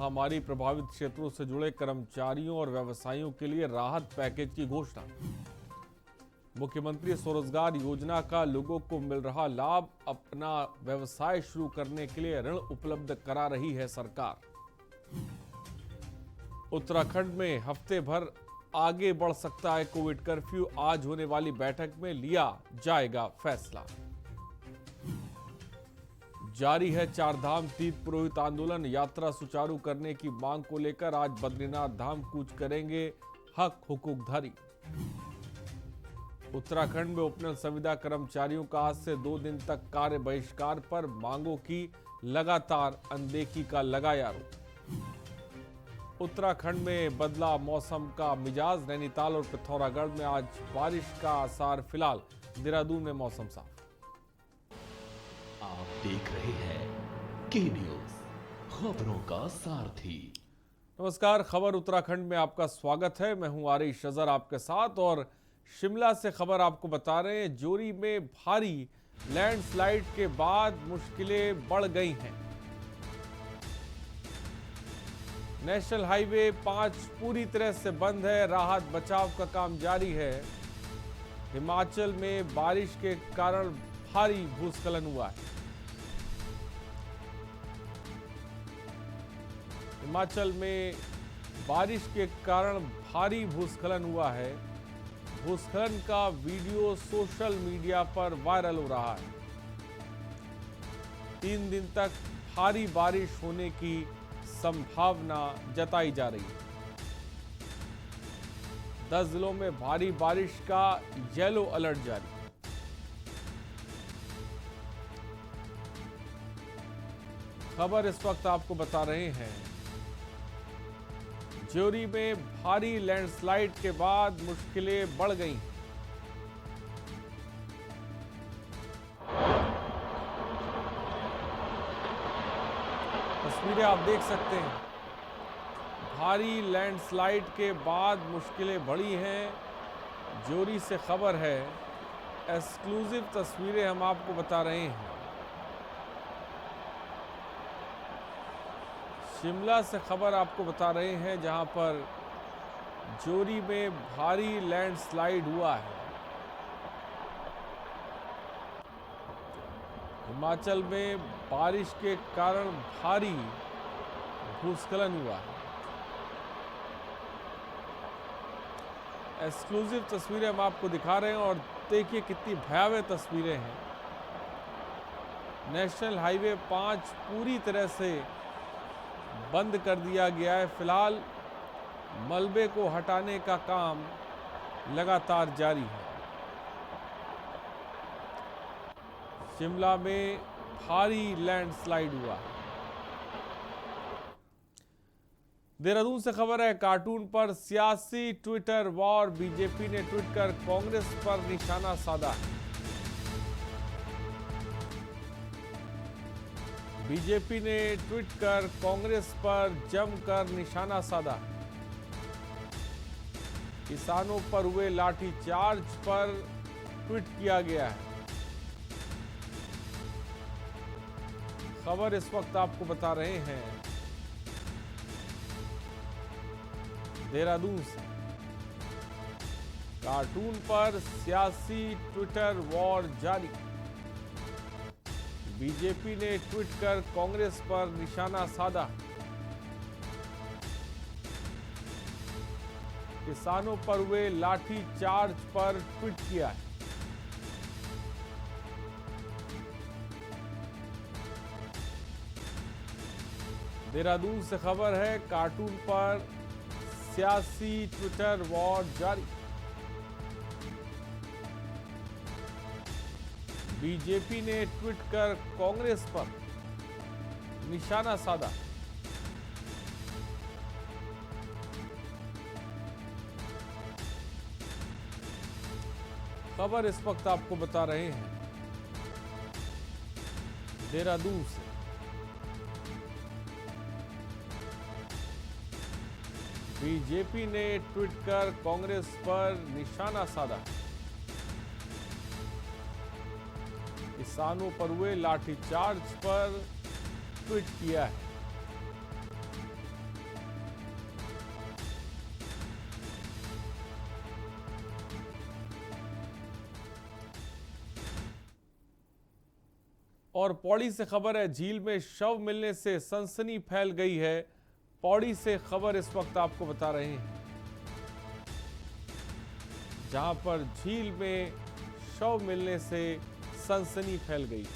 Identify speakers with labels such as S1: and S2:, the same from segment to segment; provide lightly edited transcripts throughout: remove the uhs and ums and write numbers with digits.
S1: महामारी प्रभावित क्षेत्रों से जुड़े कर्मचारियों और व्यवसायियों के लिए राहत पैकेज की घोषणा। मुख्यमंत्री स्वरोजगार योजना का लोगों को मिल रहा लाभ, अपना व्यवसाय शुरू करने के लिए ऋण उपलब्ध करा रही है सरकार। उत्तराखंड में हफ्ते भर आगे बढ़ सकता है कोविड कर्फ्यू, आज होने वाली बैठक में लिया जाएगा फैसला। जारी है चारधाम तीर्थ पुरोहित आंदोलन, यात्रा सुचारू करने की मांग को लेकर आज बद्रीनाथ धाम कूच करेंगे हक हुकूकधारी। उत्तराखंड में ओपनल संविदा कर्मचारियों का आज से 2 दिन तक कार्य बहिष्कार पर, मांगों की लगातार अनदेखी का लगाया आरोप। उत्तराखंड में बदला मौसम का मिजाज, नैनीताल और पिथौरागढ़ में आज बारिश का आसार, फिलहाल देहरादून में मौसम साफ।
S2: आप देख रहे हैं के न्यूज, खबरों का सारथी।
S1: नमस्कार, खबर उत्तराखंड में आपका स्वागत है। मैं हूं आरिश अजहर आपके साथ और शिमला से खबर आपको बता रहे हैं। जोरी में भारी लैंडस्लाइड के बाद मुश्किलें बढ़ गई हैं। नेशनल हाईवे 5 पूरी तरह से बंद है, राहत बचाव का काम जारी है। हिमाचल में बारिश के कारण भारी भूस्खलन हुआ है। हिमाचल में बारिश के कारण भारी भूस्खलन हुआ है। भूस्खलन का वीडियो सोशल मीडिया पर वायरल हो रहा है। 3 दिन तक भारी बारिश होने की संभावना जताई जा रही है। 10 जिलों में भारी बारिश का येलो अलर्ट जारी। खबर इस वक्त आपको बता रहे हैं, ज्योरी में भारी लैंडस्लाइड के बाद मुश्किलें बढ़ गई। तस्वीरें आप देख सकते हैं, भारी लैंडस्लाइड के बाद मुश्किलें बढ़ी हैं। ज्योरी से खबर है, एक्सक्लूसिव तस्वीरें हम आपको बता रहे हैं। शिमला से खबर आपको बता रहे हैं, जहां पर जोरी में भारी लैंडस्लाइड हुआ है। हिमाचल में बारिश के कारण भारी भूस्खलन हुआ है। एक्सक्लूसिव तस्वीरें हम आपको दिखा रहे हैं और देखिए कितनी भयावह तस्वीरें हैं। नेशनल हाईवे 5 पूरी तरह से बंद कर दिया गया है। फिलहाल मलबे को हटाने का काम लगातार जारी है। शिमला में भारी लैंडस्लाइड हुआ। देहरादून से खबर है, कार्टून पर सियासी ट्विटर वॉर, बीजेपी ने ट्वीट कर कांग्रेस पर निशाना साधा है। बीजेपी ने ट्वीट कर कांग्रेस पर जमकर निशाना साधा। किसानों पर हुए लाठीचार्ज पर ट्वीट किया गया है। खबर इस वक्त आपको बता रहे हैं देहरादून से, कार्टून पर सियासी ट्विटर वॉर जारी। बीजेपी ने ट्वीट कर कांग्रेस पर निशाना साधा। किसानों पर हुए लाठीचार्ज पर ट्वीट किया है। देहरादून से खबर है, कार्टून पर सियासी ट्विटर वॉर जारी। बीजेपी ने ट्वीट कर कांग्रेस पर निशाना साधा। खबर इस वक्त आपको बता रहे हैं देहरादून से। बीजेपी ने ट्वीट कर कांग्रेस पर निशाना साधा। किसानों पर हुए लाठीचार्ज पर ट्वीट किया है। और पौड़ी से खबर है, झील में शव मिलने से सनसनी फैल गई है। पौड़ी से खबर इस वक्त आपको बता रहे हैं, जहां पर झील में शव मिलने से सनसनी फैल गई।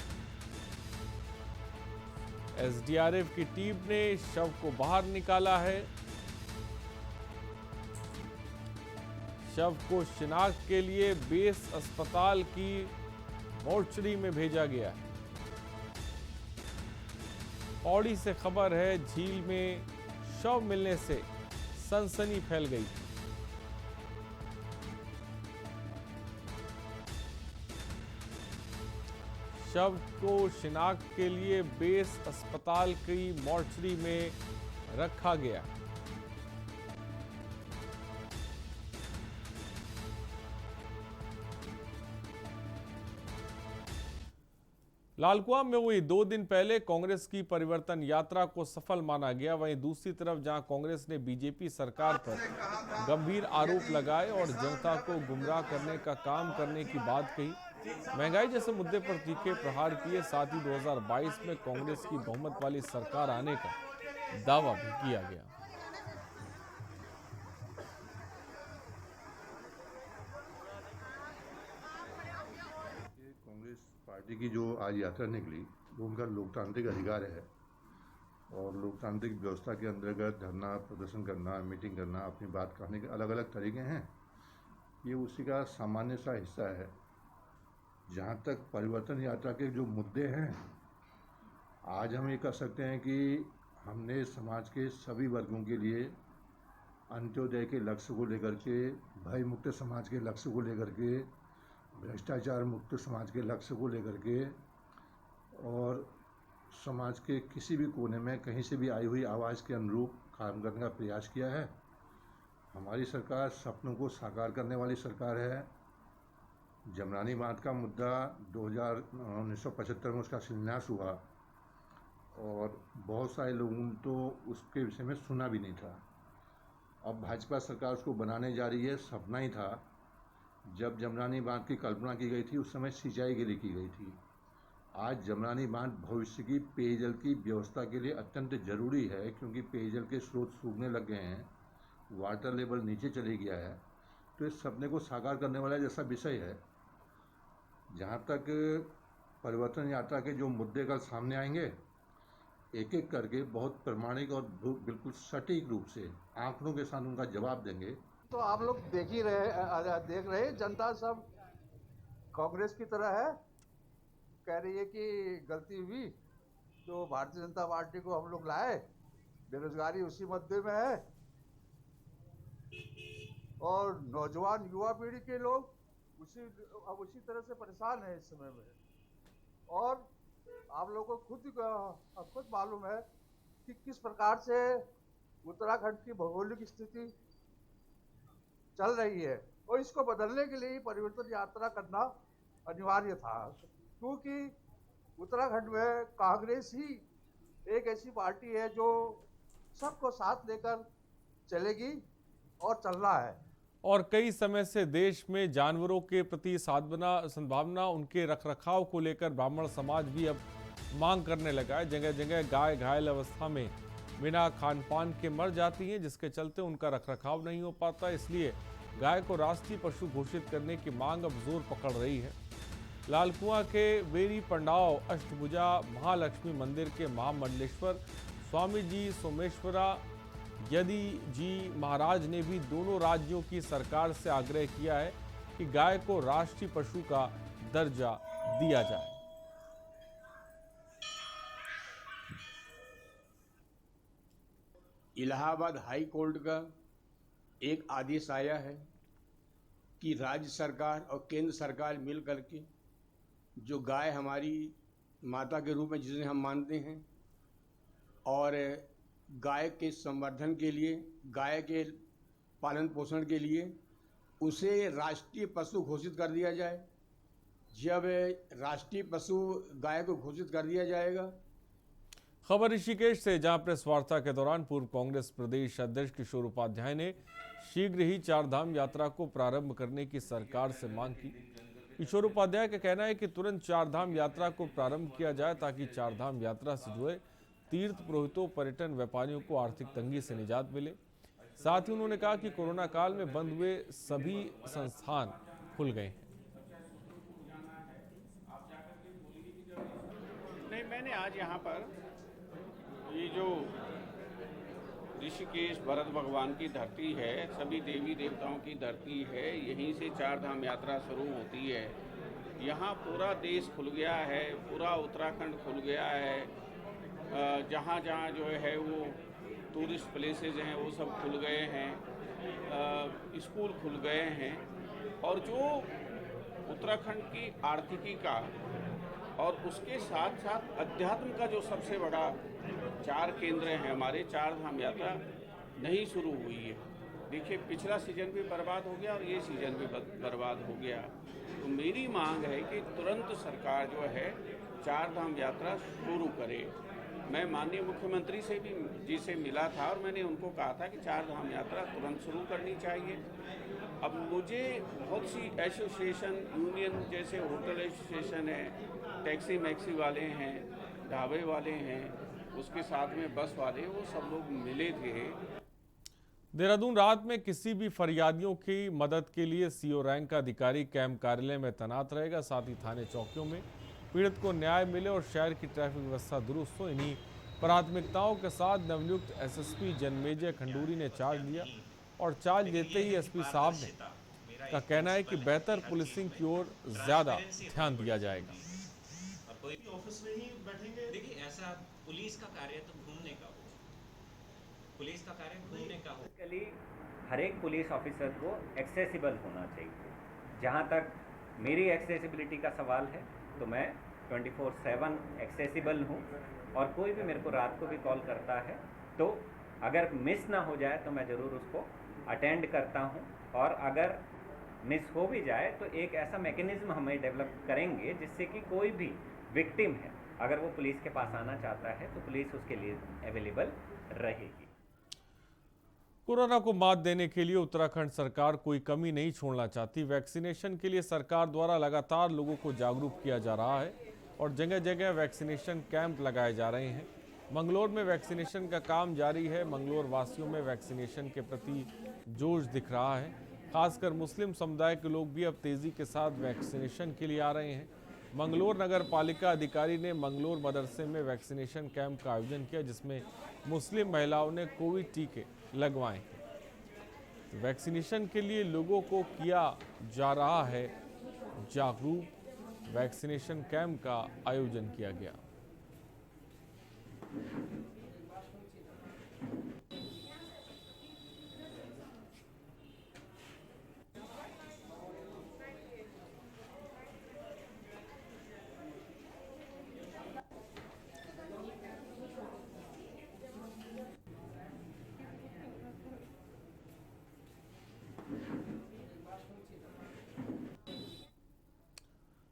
S1: एसडीआरएफ की टीम ने शव को बाहर निकाला है। शव को शिनाख्त के लिए बेस अस्पताल की मोर्चरी में भेजा गया है। पौड़ी से खबर है, झील में शव मिलने से सनसनी फैल गई। शव को शिनाख्त के लिए बेस अस्पताल की मोर्चरी में रखा गया। लालकुआं में हुई 2 दिन पहले कांग्रेस की परिवर्तन यात्रा को सफल माना गया। वहीं दूसरी तरफ जहां कांग्रेस ने बीजेपी सरकार पर गंभीर आरोप लगाए और जनता को गुमराह करने का काम करने की बात कही, महंगाई जैसे मुद्दे पर तीखे प्रहार किए, साथ ही 2022 में कांग्रेस की बहुमत वाली सरकार आने का दावा भी किया गया।
S3: कांग्रेस पार्टी की जो आज यात्रा निकली वो उनका लोकतांत्रिक अधिकार है और लोकतांत्रिक व्यवस्था के अंतर्गत धरना प्रदर्शन करना, मीटिंग करना, अपनी बात कहने के अलग अलग तरीके हैं। ये उसी का सामान्य सा हिस्सा है। जहाँ तक परिवर्तन यात्रा के जो मुद्दे हैं, आज हम ये कह सकते हैं कि हमने समाज के सभी वर्गों के लिए अंत्योदय के लक्ष्य को लेकर के, भय मुक्त समाज के लक्ष्य को लेकर के, भ्रष्टाचार मुक्त समाज के लक्ष्य को लेकर के और समाज के किसी भी कोने में कहीं से भी आई हुई आवाज़ के अनुरूप काम करने का प्रयास किया है। हमारी सरकार सपनों को साकार करने वाली सरकार है। जमरानी बांध का मुद्दा 1975 में उसका शिलान्यास हुआ और बहुत सारे लोगों ने तो उसके विषय में सुना भी नहीं था। अब भाजपा सरकार उसको बनाने जा रही है। सपना ही था। जब जमरानी बांध की कल्पना की गई थी उस समय सिंचाई के लिए की गई थी। आज जमरानी बांध भविष्य की पेयजल की व्यवस्था के लिए अत्यंत जरूरी है, क्योंकि पेयजल के स्रोत सूखने लग गए हैं, वाटर लेवल नीचे चले गया है। तो इस सपने को साकार करने वाला जैसा विषय है। जहाँ तक परिवर्तन यात्रा के जो मुद्दे कल सामने आएंगे, एक एक करके बहुत प्रमाणिक और बिल्कुल सटीक रूप से आंकड़ों के साथ उनका जवाब देंगे।
S4: तो आप लोग देख रहे जनता सब कांग्रेस की तरह है, कह रही है कि गलती हुई तो भारतीय जनता पार्टी को हम लोग लाए, बेरोजगारी उसी मुद्दे में है और नौजवान युवा पीढ़ी के लोग उसी तरह से परेशान है इस समय में। और आप लोगों को खुद मालूम है कि किस प्रकार से उत्तराखंड की भौगोलिक स्थिति चल रही है और इसको बदलने के लिए ही परिवर्तन यात्रा करना अनिवार्य था, क्योंकि उत्तराखंड में कांग्रेस ही एक ऐसी पार्टी है जो सबको साथ लेकर चलेगी और चलना है।
S1: और कई समय से देश में जानवरों के प्रति सद्भावना, उनके रखरखाव को लेकर ब्राह्मण समाज भी अब मांग करने लगा है। जगह जगह गाय घायल अवस्था में बिना खान पान के मर जाती हैं, जिसके चलते उनका रखरखाव नहीं हो पाता। इसलिए गाय को राष्ट्रीय पशु घोषित करने की मांग अब जोर पकड़ रही है। लालकुआं के वेरी पंडाव अष्टभुजा महालक्ष्मी मंदिर के महामंडलेश्वर स्वामी जी सोमेश्वरा यदि जी महाराज ने भी दोनों राज्यों की सरकार से आग्रह किया है कि गाय को राष्ट्रीय पशु का दर्जा दिया जाए।
S5: इलाहाबाद हाई कोर्ट का एक आदेश आया है कि राज्य सरकार और केंद्र सरकार मिल करके जो गाय हमारी माता के रूप में जिसे हम मानते हैं और गाय के संवर्धन के लिए, गाय के पालन पोषण के लिए उसे राष्ट्रीय पशु घोषित कर दिया जाए। जब राष्ट्रीय पशु गाय को घोषित कर दिया जाएगा।
S1: खबर ऋषिकेश से, जहां प्रेस वार्ता के दौरान पूर्व कांग्रेस प्रदेश अध्यक्ष किशोर उपाध्याय ने शीघ्र ही चारधाम यात्रा को प्रारंभ करने की सरकार से मांग की। किशोर उपाध्याय का कहना है कि तुरंत चारधाम यात्रा को प्रारंभ किया जाए ताकि चारधाम यात्रा से जुड़े तीर्थ पुरोहितों, पर्यटन व्यापारियों को आर्थिक तंगी से निजात मिले। साथ ही उन्होंने कहा कि कोरोना काल में बंद हुए सभी संस्थान खुल गए हैं।
S6: नहीं, मैंने आज यहाँ पर ये जो ऋषिकेश भरत भगवान की धरती है, सभी देवी देवताओं की धरती है, यहीं से चारधाम यात्रा शुरू होती है। यहाँ पूरा देश खुल गया है, पूरा उत्तराखंड खुल गया है। जहाँ जहाँ जो है वो टूरिस्ट प्लेसेस हैं वो सब खुल गए हैं, स्कूल खुल गए हैं। और जो उत्तराखंड की आर्थिकी का और उसके साथ साथ अध्यात्म का जो सबसे बड़ा 4 केंद्र हैं हमारे, चारधाम यात्रा नहीं शुरू हुई है। देखिए, पिछला सीजन भी बर्बाद हो गया और ये सीजन भी बर्बाद हो गया। तो मेरी मांग है कि तुरंत सरकार जो है चारधाम यात्रा शुरू करे। मैं माननीय मुख्यमंत्री से भी जी से मिला था और मैंने उनको कहा था कि चारधाम यात्रा तुरंत शुरू करनी चाहिए। अब मुझे बहुत सी एसोसिएशन, यूनियन जैसे होटल एसोसिएशन है, टैक्सी मैक्सी वाले हैं, ढाबे वाले हैं, उसके साथ में बस वाले, वो सब लोग मिले थे।
S1: देहरादून रात में किसी भी फरियादियों की मदद के लिए सीओ रैंक का अधिकारी कैंप कार्यालय में तैनात रहेगा। साथ ही थाने चौकियों में पीड़ित को न्याय मिले और शहर की ट्रैफिक व्यवस्था दुरुस्त हो, इन्हीं प्राथमिकताओं के साथ नवनियुक्त एसएसपी जन्मेजय खंडूरी ने चार्ज लिया। और चार्ज देते ही एसपी साहब ने का कहना है कि बेहतर पुलिसिंग की ओर ज्यादा ध्यान दिया जाएगा।
S7: और कोई भी ऑफिस में ही बैठेंगे। देखिए, ऐसा पुलिस का कार्य तो घूमने का हो, पुलिस का कार्य घूमने का हो।
S8: हर एक पुलिस ऑफिसर को एक्सेसिबल होना चाहिए। जहाँ तक मेरी एक्सेसिबिलिटी का सवाल है तो मैं 24/7 एक्सेसिबल हूँ, और कोई भी मेरे को रात को भी कॉल करता है तो अगर मिस ना हो जाए तो मैं ज़रूर उसको अटेंड करता हूँ। और अगर मिस हो भी जाए तो एक ऐसा मैकेनिज्म हमें डेवलप करेंगे जिससे कि कोई भी विक्टिम है, अगर वो पुलिस के पास आना चाहता है तो पुलिस उसके लिए अवेलेबल रहेगी।
S1: कोरोना को मात देने के लिए उत्तराखंड सरकार कोई कमी नहीं छोड़ना चाहती। वैक्सीनेशन के लिए सरकार द्वारा लगातार लोगों को जागरूक किया जा रहा है और जगह जगह वैक्सीनेशन कैंप लगाए जा रहे हैं। मंगलोर में वैक्सीनेशन का काम जारी है। मंगलोर वासियों में वैक्सीनेशन के प्रति जोश दिख रहा है। खासकर मुस्लिम समुदाय के लोग भी अब तेजी के साथ वैक्सीनेशन के लिए आ रहे हैं। मंगलोर नगर पालिका अधिकारी ने मंगलोर मदरसे में वैक्सीनेशन कैंप का आयोजन किया, जिसमें मुस्लिम महिलाओं ने कोविड टीके लगवाए। तो वैक्सीनेशन के लिए लोगों को किया जा रहा है जागरूक। वैक्सीनेशन कैंप का आयोजन किया गया।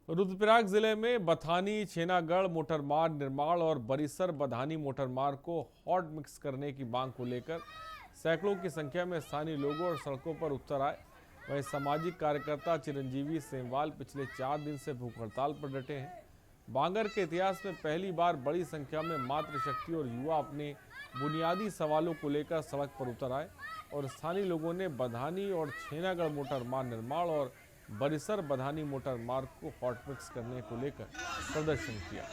S1: रुद्रप्रयाग जिले में बथानी छेनागढ़ मोटरमार्ग निर्माण और बरिसर बधानी मोटरमार्ग को हॉट मिक्स करने की मांग को लेकर सैकड़ों की संख्या में स्थानीय लोगों और सड़कों पर उतर आए। वहीं सामाजिक कार्यकर्ता चिरंजीवी सेमवाल पिछले 4 दिन से भूख हड़ताल पर डटे हैं। बांगर के इतिहास में पहली बार बड़ी संख्या में मातृशक्ति और युवा अपने बुनियादी सवालों को लेकर सड़क पर उतर आए और स्थानीय लोगों ने बधानी और छेनागढ़ मोटरमार्ग निर्माण और बरिसर बधानी मोटर मार्ग को हॉट मिक्स करने को लेकर प्रदर्शन किया।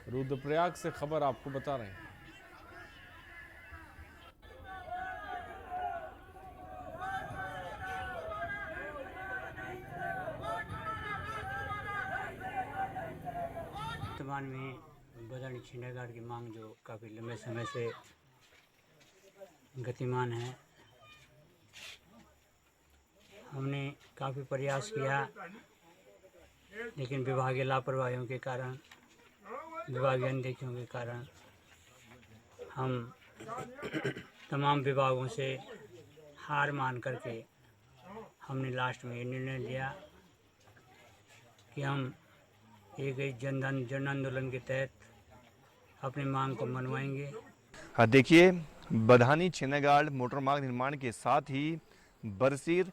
S1: रुद्रप्रयाग से खबर आपको बता रहे हैं।
S9: वर्तमान में बधानी छेनागढ़ की मांग जो काफ़ी लंबे समय से गतिमान है, हमने काफ़ी प्रयास किया, लेकिन विभागीय लापरवाहियों के कारण, विभागीय अनदेखियों के कारण हम तमाम विभागों से हार मान करके हमने लास्ट में ये निर्णय लिया कि हम एक जन आंदोलन के तहत अपनी मांग को मनवाएंगे।
S10: हाँ, देखिए, बधानी छेनागढ़ मोटर मार्ग निर्माण के साथ ही बरसीर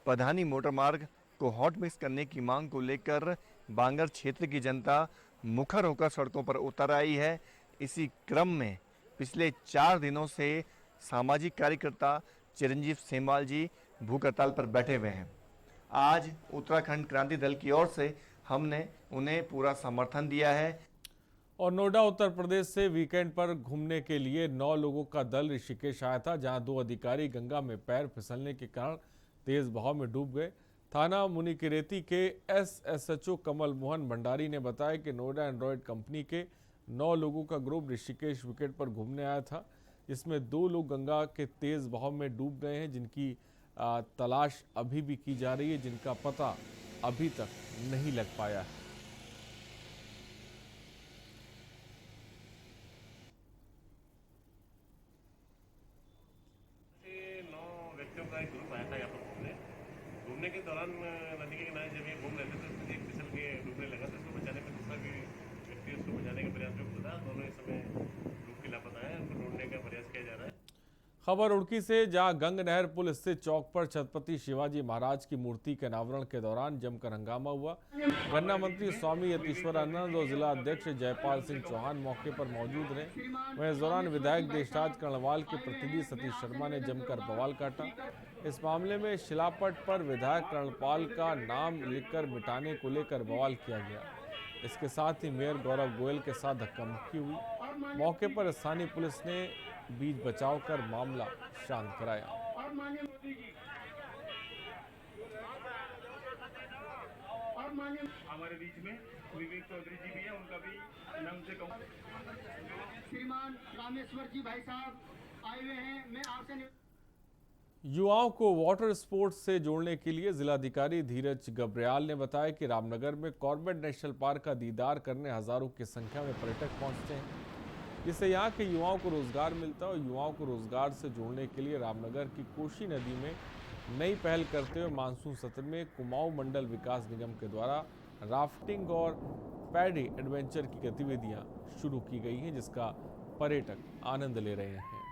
S10: पधानी मोटर मार्ग को हॉट मिक्स करने की मांग को लेकर बांगर क्षेत्र की जनता मुखर होकर सड़कों पर उतर आई है। इसी क्रम में पिछले 4 दिनों से सामाजिक कार्यकर्ता चिरंजीव सेमवाल जी भूख हड़ताल पर बैठे हुए हैं। आज उत्तराखंड क्रांति दल की ओर से हमने उन्हें पूरा समर्थन दिया है।
S1: और नोएडा उत्तर प्रदेश से वीकेंड पर घूमने के लिए 9 लोगों का दल ऋषिकेश आया था, जहां 2 अधिकारी गंगा में पैर फिसलने के कारण तेज बहाव में डूब गए। थाना मुनिकिरेती के SHO कमल मोहन भंडारी ने बताया कि नोएडा एंड्रॉयड कंपनी के 9 लोगों का ग्रुप ऋषिकेश वीकेंड पर घूमने आया था, जिसमें 2 लोग गंगा के तेज बहाव में डूब गए हैं, जिनकी तलाश अभी भी की जा रही है, जिनका पता अभी तक नहीं लग पाया है।
S11: 9 व्यक्तियों का एक ग्रुप आया था यहाँ पर घूमने के दौरान नदी के किनारे जब ये घूम रहे थे तो एक फिसल के डूबने लगा, तो उसको बचाने में दूसरा भी व्यक्ति उसको बचाने के प्रयास में खुदा। दोनों इस समय डूब के लापता है, उनको ढूंढने का प्रयास किया जा रहा है।
S1: खबर रुड़की से, जहां गंग नहर पुल स्थित चौक पर छत्रपति शिवाजी महाराज की मूर्ति के अनावरण के दौरान जमकर हंगामा हुआ। गन्ना मंत्री स्वामी यतीश्वरानंद और जिला अध्यक्ष जयपाल सिंह चौहान मौके पर मौजूद रहे। वहीं इस दौरान विधायक देशराज कर्णवाल के प्रतिनिधि सतीश शर्मा ने जमकर बवाल काटा। इस मामले में शिलापट पर विधायक कर्णपाल का नाम लिखकर मिटाने को लेकर बवाल किया गया। इसके साथ ही मेयर गौरव गोयल के साथ धक्का मुक्की हुई। मौके पर स्थानीय पुलिस ने बीच बचाव कर मामला शांत कराया।
S11: हमारे बीच में विवेक चौधरी जी भी है, उनका भी नाम से कहूँ।
S12: श्रीमान रामेश्वर जी भाई साहब आए हुए हैं। मैं आपसे
S1: युवाओं को वाटर स्पोर्ट्स से जोड़ने के लिए जिलाधिकारी धीरज गब्रियाल ने बताया कि रामनगर में कॉर्बेट नेशनल पार्क का दीदार करने हजारों की संख्या में पर्यटक पहुंचते हैं, जिससे यहाँ के युवाओं को रोजगार मिलता है। और युवाओं को रोजगार से जोड़ने के लिए रामनगर की कोशी नदी में नई पहल करते हुए मानसून सत्र में कुमाऊं मंडल विकास निगम के द्वारा राफ्टिंग और पैडी एडवेंचर की गतिविधियां शुरू की गई हैं, जिसका पर्यटक आनंद ले रहे हैं।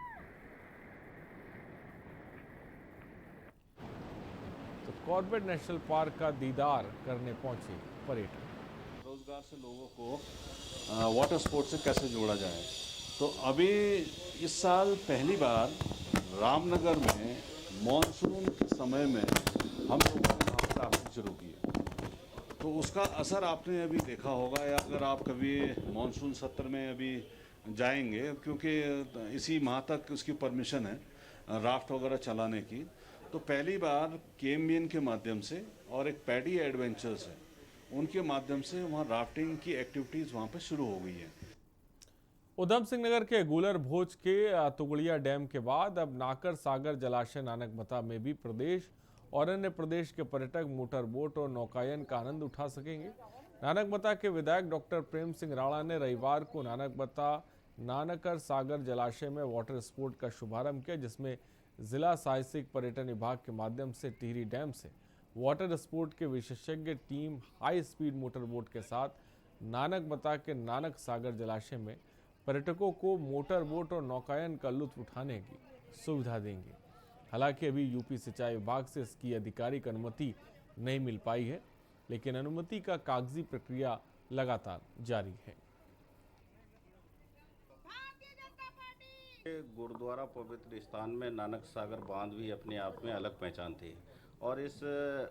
S1: तो कॉर्बेट नेशनल पार्क का दीदार करने पहुंचे पर्यटक।
S13: रोजगार से लोगों को वाटर स्पोर्ट्स से कैसे जोड़ा जाए, तो अभी इस साल पहली बार रामनगर में मॉनसून के समय में हम लोगों ने वहाँ राफ्टिंग शुरू की है। तो उसका असर आपने अभी देखा होगा, या अगर आप कभी मॉनसून सत्र में अभी जाएंगे, क्योंकि इसी माह तक उसकी परमिशन है राफ्ट वगैरह चलाने की। तो पहली बार केएमबीएन के माध्यम से और एक पैडी एडवेंचर्स है, उनके माध्यम से वहाँ राफ्टिंग की एक्टिविटीज़ वहाँ पे शुरू हो गई है।
S1: उधम सिंह नगर के गुलर भोज के तुगड़िया डैम के बाद अब नाकर सागर जलाशय नानकमता में भी प्रदेश और अन्य प्रदेश के पर्यटक मोटर बोट और नौकायन का आनंद उठा सकेंगे। नानकमता के विधायक डॉक्टर प्रेम सिंह राणा ने रविवार को नानकमता नानकर सागर जलाशय में वाटर स्पोर्ट का शुभारंभ किया, जिसमें जिला साहसिक पर्यटन विभाग के माध्यम से टिहरी डैम से वाटर स्पोर्ट के विशेषज्ञ team high speed motor boat के साथ नानकमता के नानक सागर जलाशय में पर्यटकों को मोटर बोट और नौकायन का लुत्फ उठाने की सुविधा देंगे। हालांकि अभी यूपी सिंचाई विभाग से इसकी आधिकारिक अनुमति नहीं मिल पाई है, लेकिन अनुमति का कागजी प्रक्रिया लगातार जारी है।
S6: गुरुद्वारा पवित्र स्थान में नानक सागर बांध भी अपने आप में अलग पहचान थी, और इस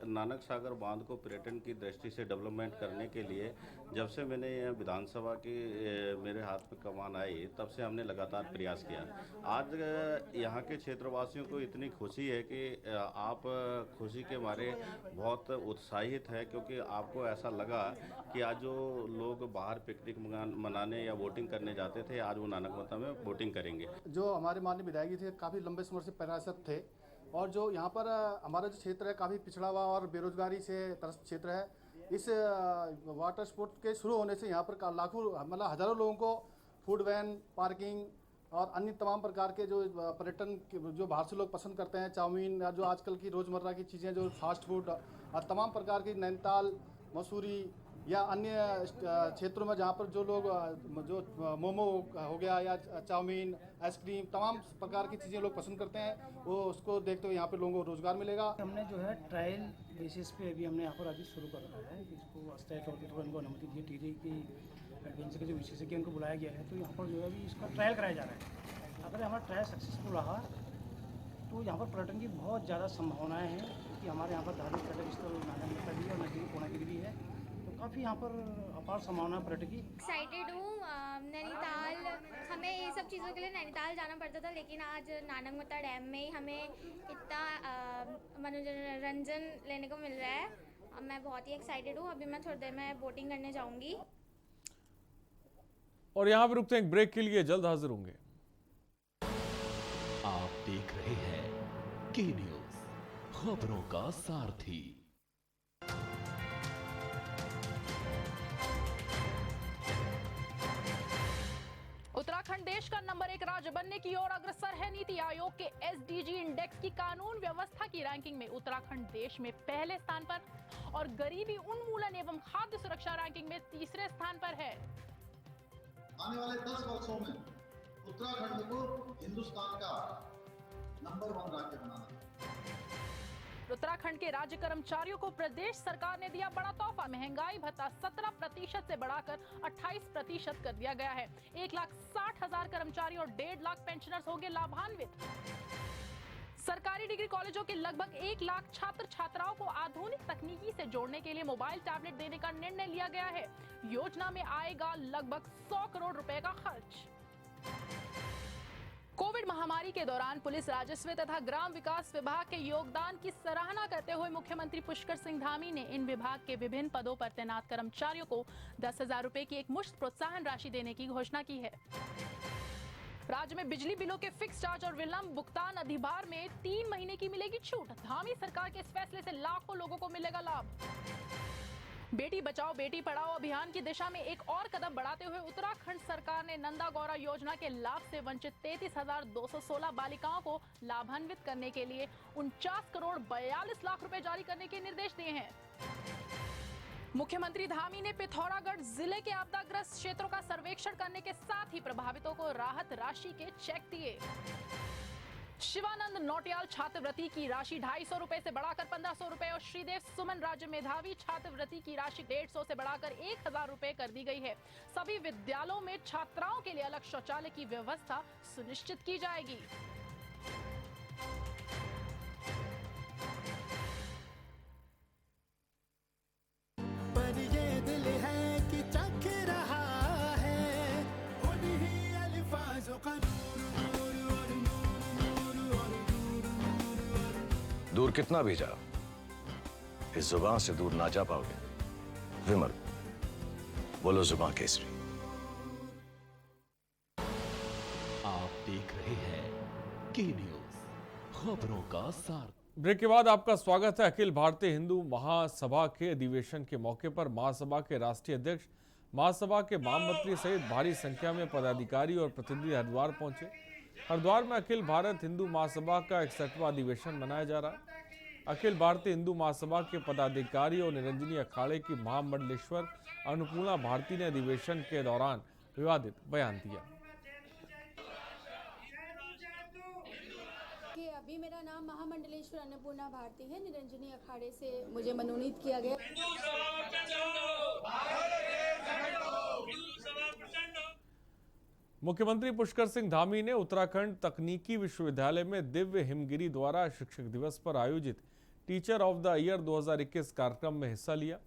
S6: नानक सागर बांध को पर्यटन की दृष्टि से डेवलपमेंट करने के लिए जब से मैंने विधानसभा की मेरे हाथ में कमान आई, तब से हमने लगातार प्रयास किया। आज यहाँ के क्षेत्रवासियों को इतनी खुशी है कि आप खुशी के मारे बहुत उत्साहित है, क्योंकि आपको ऐसा लगा कि आज जो लोग बाहर पिकनिक मनाने या बोटिंग करने जाते थे, आज वो नानकमता में बोटिंग करेंगे।
S12: जो हमारे माननीय विधायक जी थे, काफ़ी लंबे समय से प्रयासरत थे, और जो यहाँ पर हमारा जो क्षेत्र है काफ़ी पिछड़ा हुआ और बेरोजगारी से त्रस्त क्षेत्र है। इस वाटर स्पोर्ट्स के शुरू होने से यहाँ पर लाखों मतलब हज़ारों लोगों को फूड वैन, पार्किंग और अन्य तमाम प्रकार के जो पर्यटन जो बाहर से लोग पसंद करते हैं, चाउमीन या जो आजकल की रोज़मर्रा की चीज़ें जो फास्ट फूड और तमाम प्रकार की नैनीताल, मसूरी, या अन्य क्षेत्रों में जहाँ पर जो लोग जो मोमो हो गया या चाउमीन, आइसक्रीम, तमाम प्रकार की चीज़ें लोग पसंद करते हैं, वो उसको देखते हुए यहाँ पे लोगों को रोज़गार मिलेगा।
S9: हमने जो है ट्रायल बेसिस पे अभी हमने यहाँ पर अभी शुरू कर रखा है, इसको स्टेट और तो उनको अनुमति दी, टीडी की एजेंसी के जो विशेषज्ञ उनको बुलाया गया है, तो यहाँ पर जो है अभी इसका ट्रायल कराया जा रहा है। अगर हमारा ट्रायल सक्सेसफुल रहा तो यहाँ पर पर्यटन की बहुत ज़्यादा संभावनाएँ हैं, क्योंकि हमारे यहाँ पर धार्मिक पर्यटक स्थल नारायण का भी और नजदीकी पूर्णागिरी भी है, तो काफ़ी यहाँ पर अपार संभावना पर्यटक की।
S14: एक्साइटेड हूँ। नैनीताल, हमें ये सब चीज़ों के लिए नैनीताल जाना पड़ता था, लेकिन आज नानकमता डैम में ही हमें इतना मनोरंजन लेने को मिल रहा है। मैं बहुत ही एक्साइटेड हूँ। अभी मैं थोड़ी देर में बोटिंग करने जाऊँगी।
S1: और यहाँ पे रुकते हैं एक ब्रेक के लिए, जल्द हाजिर होंगे।
S2: आप देख रहे हैं के न्यूज, खबरों का सारथी।
S15: उत्तराखंड देश का नंबर 1 राज्य बनने की ओर अग्रसर है। नीति आयोग के एसडीजी इंडेक्स की कानून व्यवस्था की रैंकिंग में उत्तराखंड देश में पहले स्थान पर और गरीबी उन्मूलन एवं खाद्य सुरक्षा रैंकिंग में तीसरे स्थान पर है।
S16: आने वाले 10 वर्षों में उत्तराखंड को हिंदुस्तान का नंबर 1 राज्य बनाना है।
S15: उत्तराखंड के राज्य कर्मचारियों को प्रदेश सरकार ने दिया बड़ा तोहफा। महंगाई भत्ता 17% से बढ़ाकर 28% कर दिया गया है। 1,60,000 कर्मचारी और 1.5 लाख पेंशनर्स होंगे लाभान्वित। सरकारी डिग्री कॉलेजों के लगभग 1 लाख छात्र छात्राओं को आधुनिक तकनीकी से जोड़ने के लिए मोबाइल टैबलेट देने का निर्णय लिया गया है। योजना में आएगा लगभग 100 करोड़ रुपए का खर्च। कोविड महामारी के दौरान पुलिस, राजस्व तथा ग्राम विकास विभाग के योगदान की सराहना करते हुए मुख्यमंत्री पुष्कर सिंह धामी ने इन विभाग के विभिन्न पदों पर तैनात कर्मचारियों को 10,000 रुपए की एक मुश्त प्रोत्साहन राशि देने की घोषणा की है। राज्य में बिजली बिलों के फिक्स चार्ज और विलंब भुगतान अधिभार में 3 महीने की मिलेगी छूट। धामी सरकार के इस फैसले से लाखों लोगों को मिलेगा लाभ। बेटी बचाओ बेटी पढ़ाओ अभियान की दिशा में एक और कदम बढ़ाते हुए उत्तराखंड सरकार ने नंदा गौरा योजना के लाभ से वंचित 33,216 बालिकाओं को लाभान्वित करने के लिए 49 करोड़ 42 लाख रुपए जारी करने के निर्देश दिए हैं। मुख्यमंत्री धामी ने पिथौरागढ़ जिले के आपदाग्रस्त क्षेत्रों का सर्वेक्षण करने के साथ ही प्रभावितों को राहत राशि के चेक दिए। शिवानंद नौटियाल छात्रवृत्ति की राशि 250 रुपए से बढ़ाकर 1500 रुपए और श्रीदेव सुमन राज्य मेधावी छात्रवृत्ति की राशि 150 से बढ़ाकर 1000 रुपए कर दी गई है। सभी विद्यालयों में छात्राओं के लिए अलग शौचालय की व्यवस्था सुनिश्चित की जाएगी।
S17: पर ये दिल है कि चख रहा है उन्हीं अल्फाजों का
S18: दूर कितना भी जाओ, इस जुबान से दूर ना जा पाओगे। विमल, बोलो जुबान केसरी।
S2: आप देख रहे हैं के न्यूज, खबरों का सार।
S1: ब्रेक के बाद आपका स्वागत है। अखिल भारतीय हिंदू महासभा के अधिवेशन के मौके पर महासभा के राष्ट्रीय अध्यक्ष, महासभा के महामंत्री सहित भारी संख्या में पदाधिकारी और प्रतिनिधि हरिद्वार पहुंचे। हरिद्वार में अखिल भारत हिंदू महासभा का 61वां अधिवेशन मनाया जा रहा है। अखिल भारतीय हिंदू महासभा के पदाधिकारी और निरंजनी अखाड़े की महामंडलेश्वर अन्नपूर्णा भारती ने अधिवेशन के दौरान विवादित बयान दिया।
S19: कि अभी मेरा नाम महामंडलेश्वर अन्नपूर्णा भारती है। निरंजनी अखाड़े से मुझे मनोनीत किया गया।
S1: मुख्यमंत्री पुष्कर सिंह धामी ने उत्तराखंड तकनीकी विश्वविद्यालय में दिव्य हिमगिरी द्वारा शिक्षक दिवस पर आयोजित टीचर ऑफ द ईयर 2021 कार्यक्रम में हिस्सा लिया।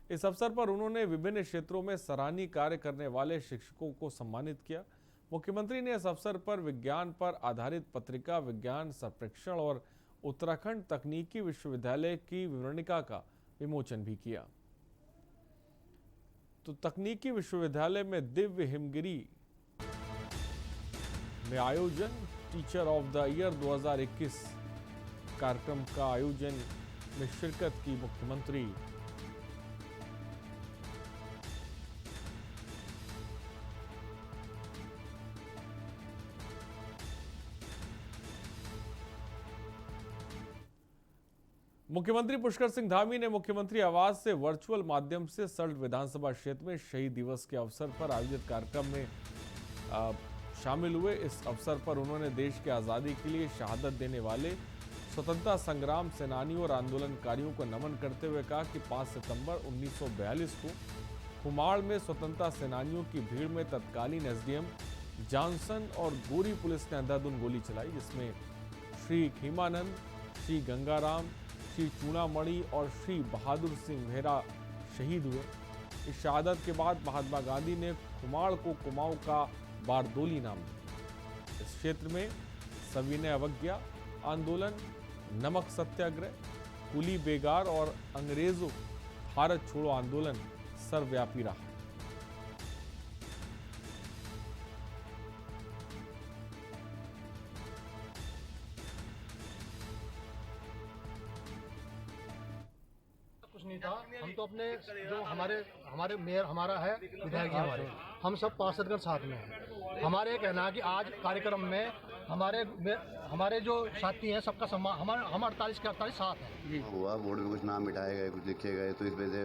S1: इस अवसर पर उन्होंने विभिन्न क्षेत्रों में सराहनीय कार्य करने वाले शिक्षकों को सम्मानित किया। मुख्यमंत्री ने इस अवसर पर विज्ञान पर आधारित पत्रिका विज्ञान सर्वेक्षण और उत्तराखंड तकनीकी विश्वविद्यालय की विवरणिका का विमोचन भी किया। तो तकनीकी विश्वविद्यालय में दिव्य हिमगिरी में आयोजन टीचर ऑफ द ईयर 2021 कार्यक्रम का आयोजन में शिरकत की मुख्यमंत्री। मुख्यमंत्री पुष्कर सिंह धामी ने मुख्यमंत्री आवास से वर्चुअल माध्यम से सल्ट विधानसभा क्षेत्र में शहीद दिवस के अवसर पर आयोजित कार्यक्रम में शामिल हुए। इस अवसर पर उन्होंने देश की आज़ादी के लिए शहादत देने वाले स्वतंत्रता संग्राम सेनानियों और आंदोलनकारियों को नमन करते हुए कहा कि 5 सितंबर 1942 को कुमाड़ में स्वतंत्रता सेनानियों की भीड़ में तत्कालीन एसडीएम जॉनसन और गोरी पुलिस ने अंधाधुंध गोली चलाई, जिसमें श्री खीमानंद, श्री गंगाराम, श्री चूड़ामणि और श्री बहादुर सिंह मेहरा शहीद हुए। इस शहादत के बाद महात्मा गांधी ने कुमाड़ को कुमाऊं का बारदोली नाम दिया। इस क्षेत्र में सविनय अवज्ञा आंदोलन, नमक सत्याग्रह, कुली बेगार और अंग्रेजों भारत छोड़ो आंदोलन सर्वव्यापी रहा।
S12: कुछ नहीं था, हम तो अपने जो हमारे मेयर हमारा है, विधायक जी हमारे, हम सब पार्षदगण साथ में हैं। हमारे कहना है कि आज कार्यक्रम में हमारे जो साथी हैं सबका सम्मान, हम 48 के 48 साथ हैं।
S20: हुआ बोर्ड में कुछ नाम मिटाए गए, कुछ लिखे गए, तो इस वजह से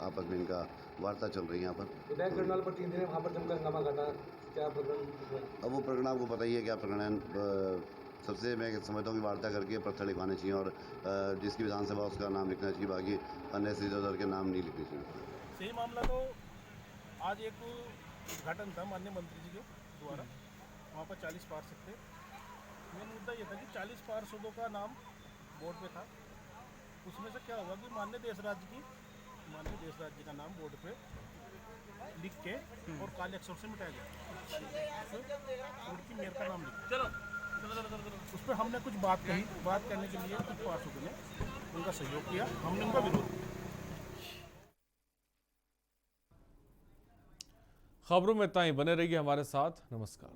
S20: आपस में इनका वार्ता चल रही है यहाँ पर।
S12: विधायक जनरल पर 3 दिन वहाँ पर जमकर हंगामा करना, क्या प्रकरण?
S20: अब वो प्रकरण आपको पता ही है क्या प्रकरण है। सबसे मैं समझता हूँ कि वार्ता करके पत्र लिखवाने चाहिए और जिसकी विधानसभा उसका नाम लिखना चाहिए, बाकी अन्य इधर के नाम नहीं लिखने चाहिए।
S21: सही मामला तो आज एक उद्घाटन था माननीय मंत्री जी के द्वारा, वहाँ पर 40 पार्षद थे। मेन मुद्दा ये था कि 40 पार्षदों का नाम बोर्ड पे था। उसमें से क्या हुआ कि माननीय देशराज जी का नाम बोर्ड पे लिख के और काले अक्षर से मिटाया गया। बोर्ड की मेयर का नाम लिख, चलो उस पर हमने कुछ बात कही। बात करने के लिए कुछ पार्षदों ने उनका सहयोग किया, हमने उनका विरोध किया।
S1: खबरों में इतना ही, बने रहिए हमारे साथ। नमस्कार।